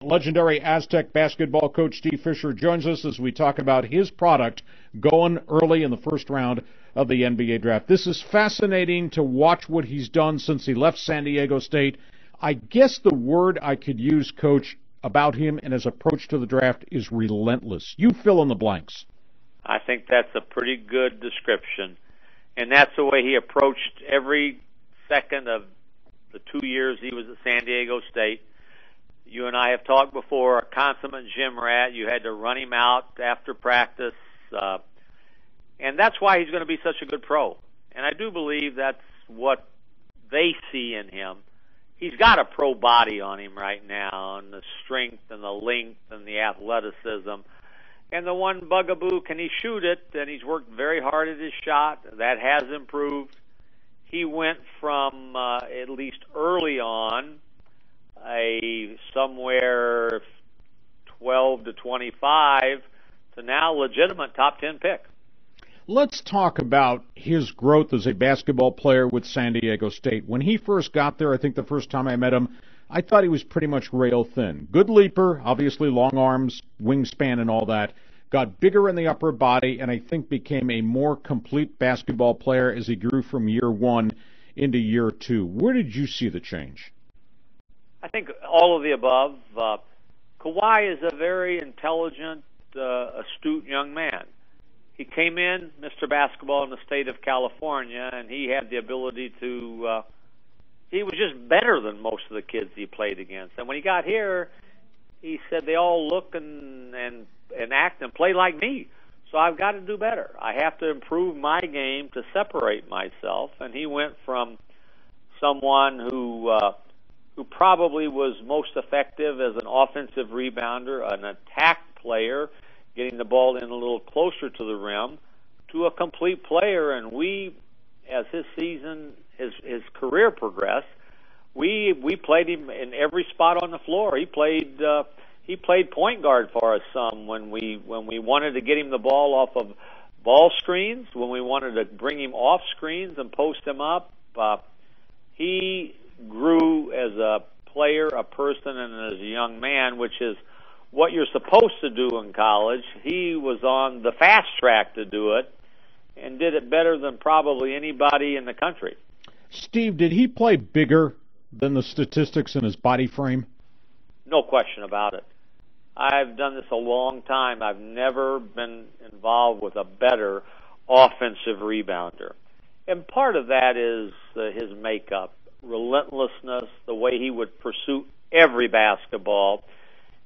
Legendary Aztec basketball coach Steve Fisher joins us as we talk about his product going early in the first round of the NBA draft. This is fascinating to watch what he's done since he left San Diego State. I guess the word I could use, Coach, about him and his approach to the draft is relentless. You fill in the blanks. I think that's a pretty good description. And that's the way he approached every second of the 2 years he was at San Diego State. You and I have talked before, a consummate gym rat. You had to run him out after practice. And that's why he's going to be such a good pro. And I do believe that's what they see in him. He's got a pro body on him right now, and the strength and the length and the athleticism. And the one bugaboo, can he shoot it? And he's worked very hard at his shot. That has improved. He went from, at least early on, a somewhere 12 to 25 to now legitimate top 10 pick. Let's talk about his growth as a basketball player with San Diego State. When he first got there, I think the first time I met him, I thought he was pretty much rail thin. Good leaper, obviously long arms, wingspan and all that. Got bigger in the upper body and I think became a more complete basketball player as he grew from year one into year two. Where did you see the change? I think all of the above. Kawhi is a very intelligent, astute young man. He came in, Mr. Basketball in the state of California, and he had the ability to, he was just better than most of the kids he played against. And when he got here, he said, they all look and act and play like me. So I've got to do better. I have to improve my game to separate myself. And he went from someone who probably was most effective as an offensive rebounder, an attack player, getting the ball in a little closer to the rim, to a complete player. And we, as his season, his career progressed, we played him in every spot on the floor. He played point guard for us some when we wanted to get him the ball off of ball screens, when we wanted to bring him off screens and post him up. He grew as a player, a person, and as a young man, which is what you're supposed to do in college. He was on the fast track to do it and did it better than probably anybody in the country. Steve, did he play bigger than the statistics in his body frame? No question about it. I've done this a long time. I've never been involved with a better offensive rebounder. And part of that is his makeup, relentlessness, the way he would pursue every basketball.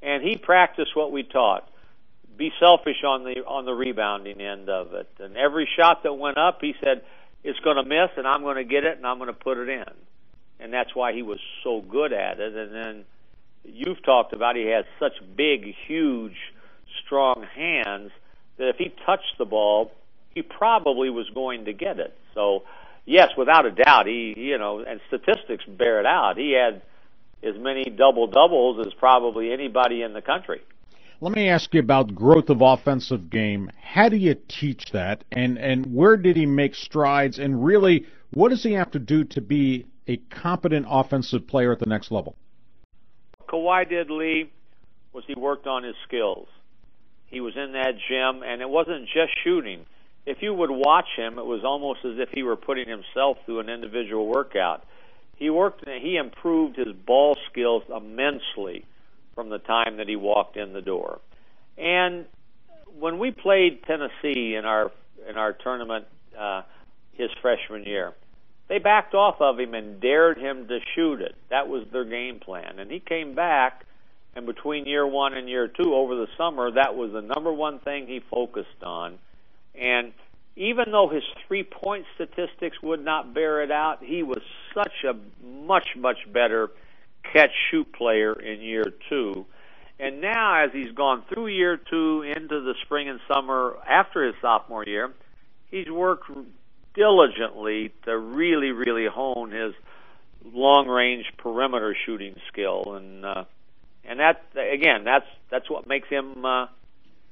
And he practiced what we taught. Be selfish on the rebounding end of it. And every shot that went up, he said, it's going to miss, and I'm going to get it, and I'm going to put it in. And that's why he was so good at it. And then you've talked about he has such big, huge, strong hands that if he touched the ball, he probably was going to get it. So, yes, without a doubt, and statistics bear it out. He had as many double-doubles as probably anybody in the country. Let me ask you about growth of offensive game. How do you teach that, and where did he make strides, and really, what does he have to do to be a competent offensive player at the next level? Kawhi did, Lee, was he worked on his skills. He was in that gym, and it wasn't just shooting. If you would watch him, it was almost as if he were putting himself through an individual workout. He improved his ball skills immensely from the time that he walked in the door. And when we played Tennessee in our tournament his freshman year, they backed off of him and dared him to shoot it. That was their game plan. And he came back, and between year one and year two over the summer, that was the number one thing he focused on. And even though his three-point statistics would not bear it out, he was such a much, much better catch-shoot player in year two. And now, as he's gone through year two into the spring and summer after his sophomore year, he's worked diligently to really, really hone his long-range perimeter shooting skill. And that, again, that's what makes him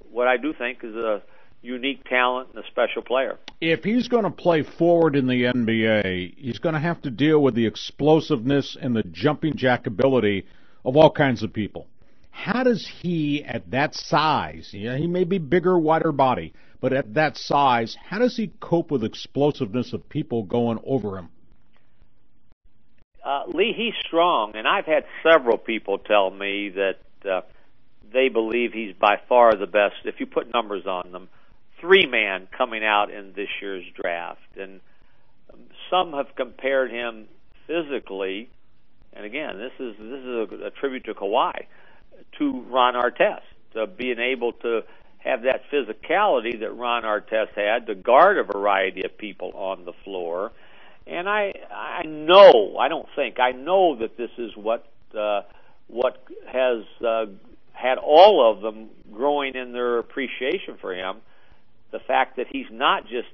what I do think is a unique talent and a special player. If he's going to play forward in the NBA, he's going to have to deal with the explosiveness and the jumping jack ability of all kinds of people. How does he, at that size, he may be bigger, wider body, but at that size, how does he cope with explosiveness of people going over him? Lee, he's strong, and I've had several people tell me that they believe he's by far the best, if you put numbers on them, three-man coming out in this year's draft. And some have compared him physically, and again, this is a tribute to Kawhi, to Ron Artest, being able to have that physicality that Ron Artest had to guard a variety of people on the floor. And I know that this is what has had all of them growing in their appreciation for him. The fact that he's not just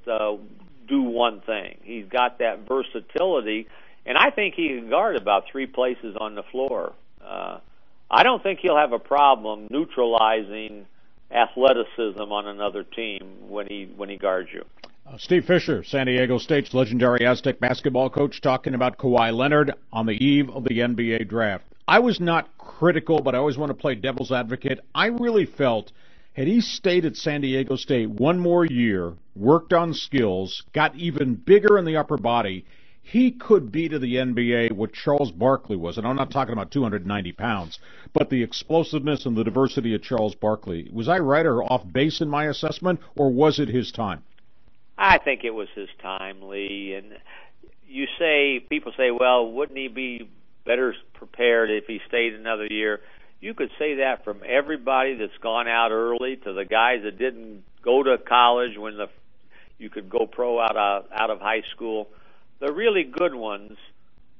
do one thing. He's got that versatility, and I think he can guard about three places on the floor. I don't think he'll have a problem neutralizing athleticism on another team when he guards you. Steve Fisher, San Diego State's legendary Aztec basketball coach, talking about Kawhi Leonard on the eve of the NBA draft. I was not critical, but I always want to play devil's advocate. I really felt, had he stayed at San Diego State one more year, worked on skills, got even bigger in the upper body, he could be to the NBA what Charles Barkley was. And I'm not talking about 290 pounds, but the explosiveness and the diversity of Charles Barkley. Was I right or off base in my assessment, or was it his time? I think it was his time, Lee. And people say, well, wouldn't he be better prepared if he stayed another year? You could say that from everybody that's gone out early to the guys that didn't go to college when you could go pro out of high school. The really good ones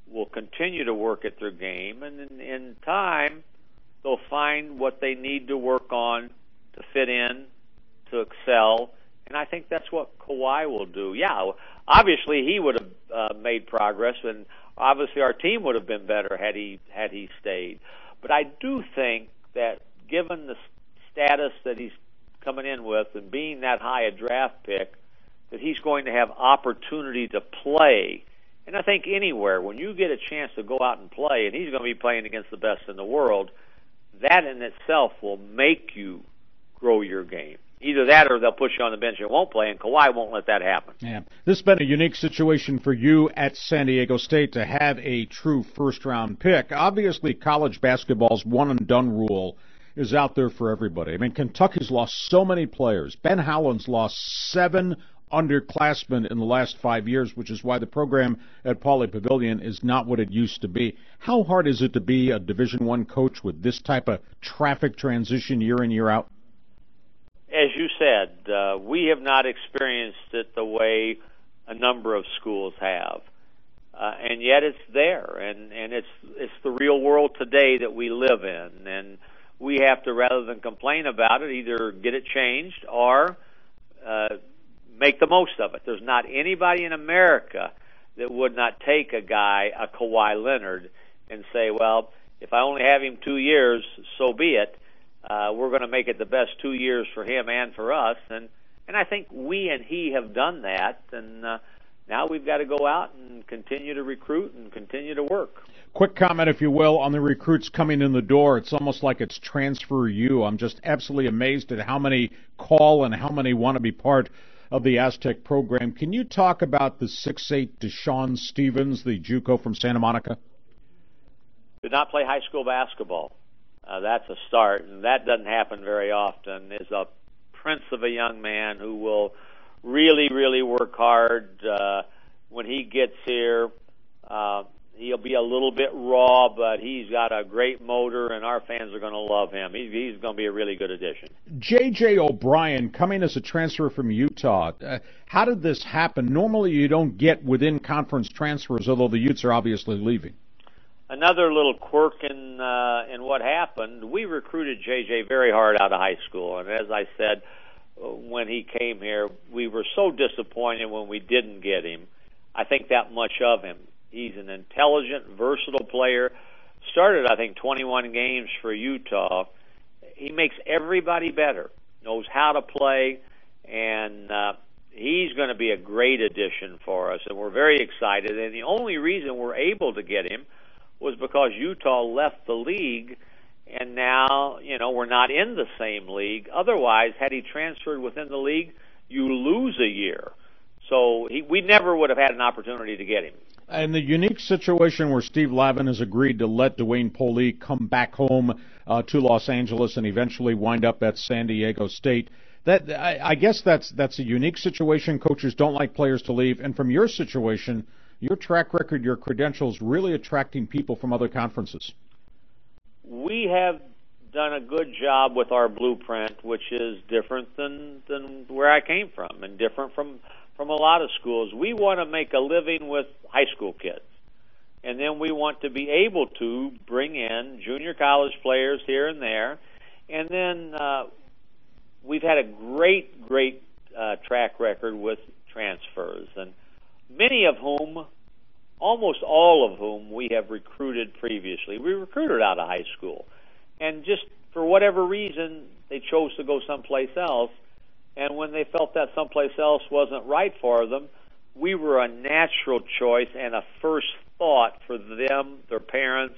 will continue to work at their game, and in time they'll find what they need to work on to fit in, to excel. And I think that's what Kawhi will do. Yeah, obviously he would have made progress, and obviously our team would have been better had he stayed. But I do think that given the status that he's coming in with and being that high a draft pick, that he's going to have opportunity to play. And I think anywhere, when you get a chance to go out and play, and he's going to be playing against the best in the world, that in itself will make you grow your game. Either that or they'll put you on the bench and won't play, and Kawhi won't let that happen. Yeah. This has been a unique situation for you at San Diego State to have a true first-round pick. Obviously, college basketball's one-and-done rule is out there for everybody. I mean, Kentucky's lost so many players. Ben Howland's lost 7 underclassmen in the last 5 years, which is why the program at Pauley Pavilion is not what it used to be. How hard is it to be a Division I coach with this type of traffic transition year in, year out? As you said, we have not experienced it the way a number of schools have. And yet it's there, and it's the real world today that we live in. And we have to, rather than complain about it, either get it changed or make the most of it. There's not anybody in America that would not take a guy, a Kawhi Leonard, and say, well, if I only have him 2 years, so be it. We're going to make it the best 2 years for him and for us. And I think we and he have done that. And now we've got to go out and continue to recruit and continue to work. Quick comment, if you will, on the recruits coming in the door. It's almost like it's transfer you. I'm just absolutely amazed at how many call and how many want to be part of the Aztec program. Can you talk about the 6'8" Deshaun Stevens, the JUCO from Santa Monica? Did not play high school basketball. That's a start, and that doesn't happen very often. Is a prince of a young man who will really, really work hard. When he gets here, he'll be a little bit raw, but he's got a great motor, and our fans are going to love him. He's going to be a really good addition. J.J. O'Brien coming as a transfer from Utah. How did this happen? Normally you don't get within-conference transfers, although the Utes are obviously leaving. Another little quirk in what happened, we recruited J.J. very hard out of high school. And as I said, when he came here, we were so disappointed when we didn't get him. I think that much of him. He's an intelligent, versatile player. Started, I think, 21 games for Utah. He makes everybody better, knows how to play, and he's going to be a great addition for us. And we're very excited. And the only reason we're able to get him was because Utah left the league and now, we're not in the same league. Otherwise, had he transferred within the league, you lose a year. So we never would have had an opportunity to get him. And the unique situation where Steve Lavin has agreed to let Dwayne Polee come back home to Los Angeles and eventually wind up at San Diego State, I guess that's a unique situation. Coaches don't like players to leave. And from your situation, your track record, your credentials, really attracting people from other conferences. We have done a good job with our blueprint, which is different than where I came from and different from a lot of schools. We want to make a living with high school kids. And then we want to be able to bring in junior college players here and there. And then we've had a great track record with transfers, and many of whom, almost all of whom, we have recruited previously. We recruited out of high school. And just for whatever reason, they chose to go someplace else. And when they felt that someplace else wasn't right for them, we were a natural choice and a first thought for them, their parents,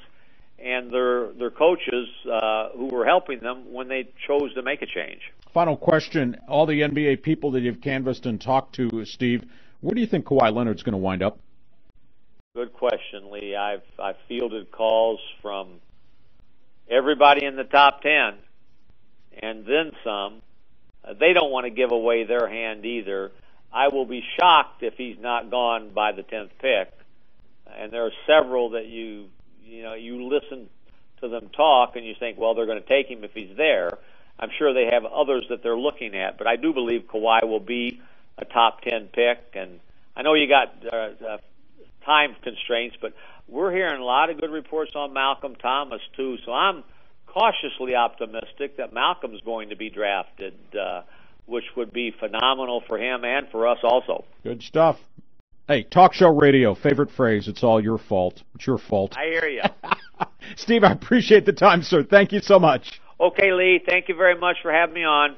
and their coaches who were helping them when they chose to make a change. Final question. All the NBA people that you've canvassed and talked to, Steve, where do you think Kawhi Leonard's going to wind up? Good question, Lee. I've fielded calls from everybody in the top 10 and then some. They don't want to give away their hand either. I will be shocked if he's not gone by the 10th pick. And there are several that you listen to them talk and you think, well, they're going to take him if he's there. I'm sure they have others that they're looking at, but I do believe Kawhi will be a top 10 pick. And I know you got time constraints, but we're hearing a lot of good reports on Malcolm Thomas too. So I'm cautiously optimistic that Malcolm's going to be drafted, which would be phenomenal for him and for us also. Good stuff. Hey, talk show radio, favorite phrase, it's all your fault. It's your fault. I hear you. Steve, I appreciate the time, sir. Thank you so much. Okay, Lee, thank you very much for having me on.